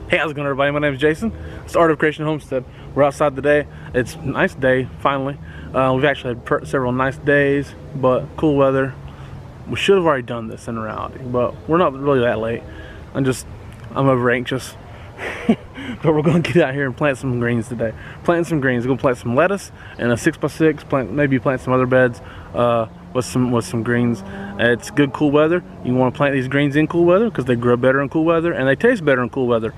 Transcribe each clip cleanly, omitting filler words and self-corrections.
Hey, how's it going, everybody? My name is Jason. It's the Art of Creation Homestead. We're outside today. It's a nice day, finally. We've actually had several nice days, but cool weather. We should have already done this in reality, but we're not really that late. I'm over anxious. But we're going to get out here and plant some greens today. Planting some greens. We're going to plant some lettuce and a 6x6. Maybe plant some other beds with some greens. It's good cool weather. You want to plant these greens in cool weather because they grow better in cool weather and they taste better in cool weather.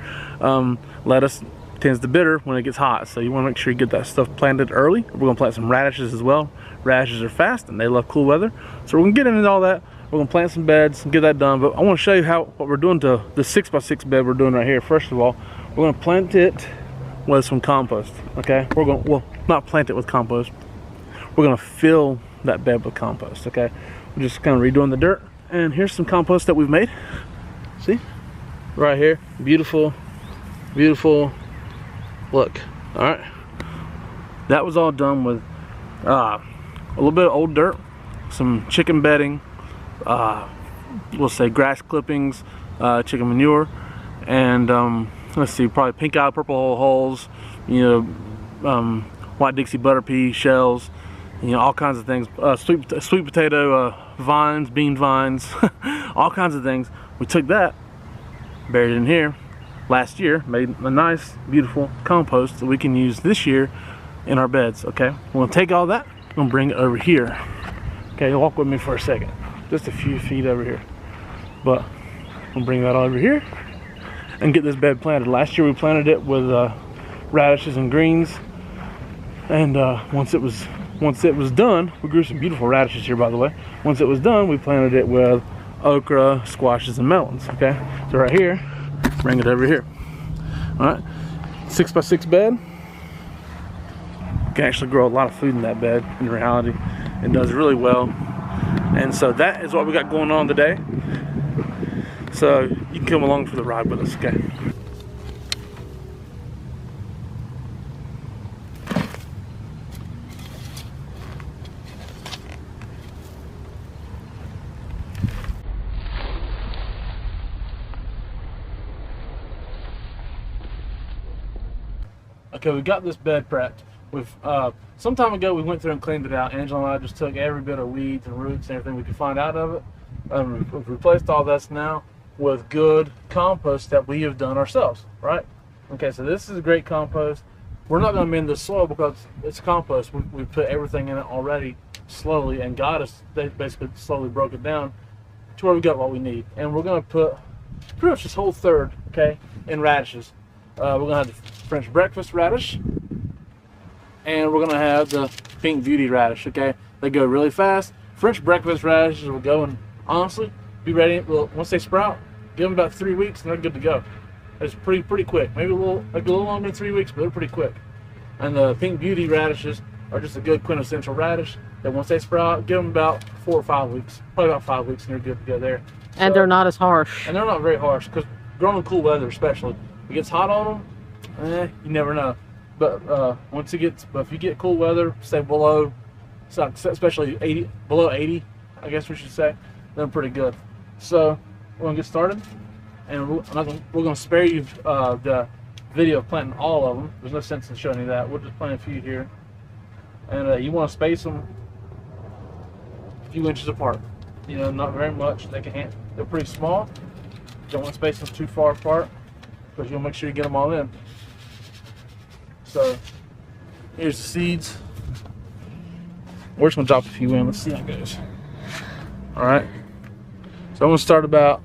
Lettuce tends to bitter when it gets hot, so you want to make sure you get that stuff planted early. We're going to plant some radishes as well. Radishes are fast and they love cool weather, so we're going to get into all that. We're going to plant some beds and get that done, but I want to show you what we're doing to the 6x6 bed we're doing right here. First of all, we're going to plant it with some compost, okay? Well, not plant it with compost. We're going to fill that bed with compost, okay? We're just kind of redoing the dirt, and here's some compost that we've made. See? Right here. Beautiful, beautiful. Look, all right? That was all done with a little bit of old dirt, some chicken bedding, we'll say grass clippings, chicken manure, and let's see, probably pink eye, purple holes, you know, white Dixie butter pea shells, you know, all kinds of things, sweet potato vines, bean vines, all kinds of things. We took that, buried it in here last year, made a nice, beautiful compost that we can use this year in our beds, okay? We're gonna take all that, we're gonna bring it over here. Okay, walk with me for a second. Just a few feet over here. But we'll bring that all over here and get this bed planted. Last year we planted it with radishes and greens, and once it was done, we grew some beautiful radishes here, by the way. Once it was done, we planted it with okra, squashes, and melons. Okay, so right here, bring it over here. All right, 6x6 bed. You can actually grow a lot of food in that bed. In reality, it does really well. And so that is what we got going on today. So you can come along for the ride with us, okay? Okay, we got this bed prepped. We've some time ago we went through and cleaned it out. Angela and I just took every bit of weeds and roots and everything we could find out of it. We've replaced all this now with good compost that we have done ourselves, right? Okay, so this is a great compost. We're not going to mend the soil because it's compost. We put everything in it already slowly, and God has basically slowly broke it down to where we got what we need. And we're going to put pretty much this whole third, okay, in radishes. We're going to have the French breakfast radish, and we're going to have the pink beauty radish, okay? They go really fast. French breakfast radishes will go and honestly be ready. Well, once they sprout, give them about 3 weeks and they're good to go. It's pretty quick. Maybe a little longer than 3 weeks, but they're pretty quick. And the pink beauty radishes are just a good quintessential radish that once they sprout, give them about 4 or 5 weeks. Probably about 5 weeks and you're good to go there. And they're not as harsh. And they're not very harsh because growing in cool weather especially. If it gets hot on them, you never know. But if you get cool weather, say below, especially below 80, I guess we should say, they're pretty good. So we're gonna get started, and we're gonna spare you the video of planting all of them. There's no sense in showing you that. We'll just plant a few here, and you want to space them a few inches apart. You know, not very much. They're pretty small. Don't want to space them too far apart because you'll make sure you get them all in. So here's the seeds. We're just gonna drop a few in. Let's see how it goes. All right. So I'm gonna start about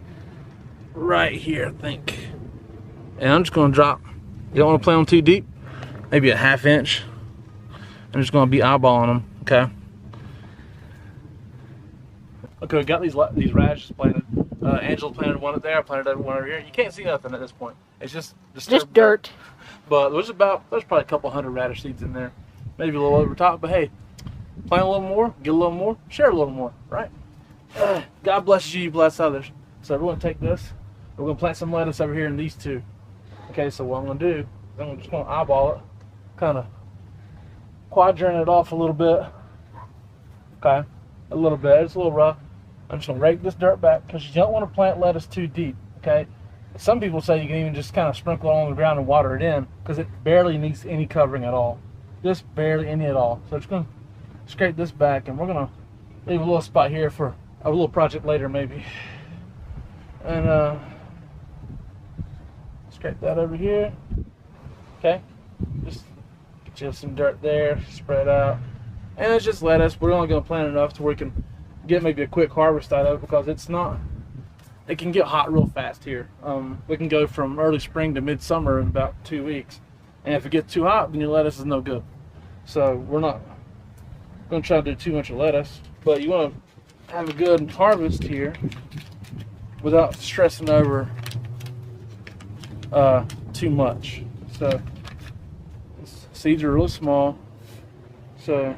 right here, I think. And I'm just gonna drop. You don't want to plant them too deep. Maybe a ½ inch. I'm just gonna be eyeballing them. Okay. Okay, we got these radishes planted. Angela planted one up there. I planted one over here. You can't see nothing at this point. It's just dirt. But there's probably a couple hundred radish seeds in there, maybe a little over top. But hey, plant a little more, get a little more, share a little more, right? God blesses you, you bless others. So we're gonna take this. We're gonna plant some lettuce over here in these two. Okay, so what I'm gonna do is I'm just gonna eyeball it, kind of quadrant it off a little bit. Okay, a little bit. It's a little rough. I'm just gonna rake this dirt back because you don't want to plant lettuce too deep. Okay, Some people say you can even just kind of sprinkle it on the ground and water it in because it barely needs any covering at all. Just barely any at all. So it's going to scrape this back, and we're going to leave a little spot here for a little project later maybe. And scrape that over here. Okay. Just get you some dirt there, spread out. And it's just lettuce. We're only going to plant enough to where we can get maybe a quick harvest out of it because it can get hot real fast here. We can go from early spring to midsummer in about 2 weeks. And if it gets too hot, then your lettuce is no good. So we're not going to try to do too much of lettuce. But you want to have a good harvest here without stressing over too much. So seeds are really small. So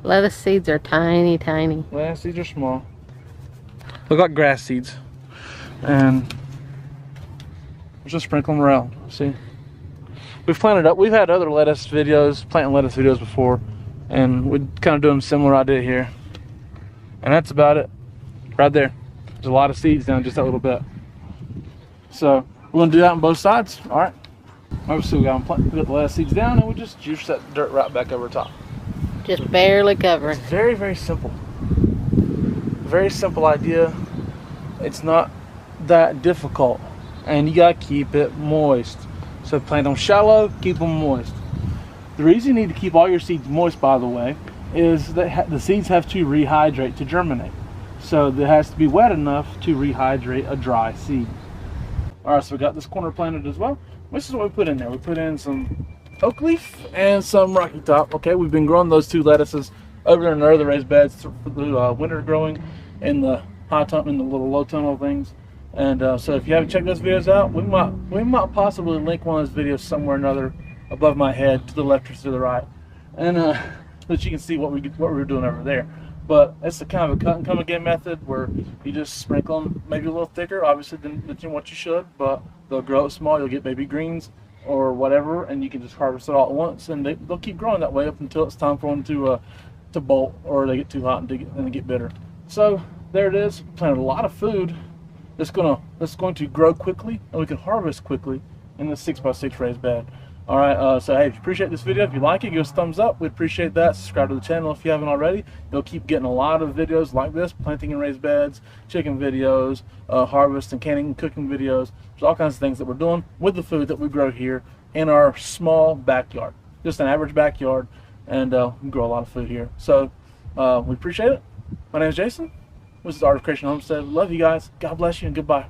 Lettuce seeds are tiny, tiny. lettuce seeds are small. Look like grass seeds. And we'll just sprinkle them around. See? We've planted up. We've had other planting lettuce videos before, and we're kind of doing a similar idea here. And that's about it. Right there. There's a lot of seeds down just that little bit. So we're gonna do that on both sides. All right. Obviously we got the lettuce seeds down, and we just juice that dirt right back over top. Just barely covering. It's very, very simple. Very simple idea. It's not that difficult, and you gotta keep it moist. So plant them shallow, keep them moist. The reason you need to keep all your seeds moist, by the way, is that the seeds have to rehydrate to germinate. So it has to be wet enough to rehydrate a dry seed. All right, so we got this corner planted as well. This is what we put in there. We put in some oak leaf and some rocky top. Okay, we've been growing those two lettuces over there in the other raised beds through winter growing in the high tunnel, in the little low tunnel things. And so if you haven't checked those videos out, we might possibly link one of those videos somewhere or another above my head, to the left or to the right, and so that you can see what we're doing over there. But it's a kind of a cut and come again method where you just sprinkle them maybe a little thicker, obviously, than what you should, but they'll grow small. You'll get baby greens or whatever, and you can just harvest it all at once, and they'll keep growing that way up until it's time for them to bolt, or they get too hot and they get bitter. So there it is. Planted a lot of food that's going to grow quickly, and we can harvest quickly in the 6x6 raised bed. All right, so hey, if you appreciate this video, if you like it, give us a thumbs up. We'd appreciate that. Subscribe to the channel if you haven't already. You'll keep getting a lot of videos like this: planting and raised beds, chicken videos, harvest and canning and cooking videos. There's all kinds of things that we're doing with the food that we grow here in our small backyard, just an average backyard, and we grow a lot of food here. So we appreciate it. My name is Jason. This is Art of Creation Homestead. Love you guys. God bless you, and goodbye.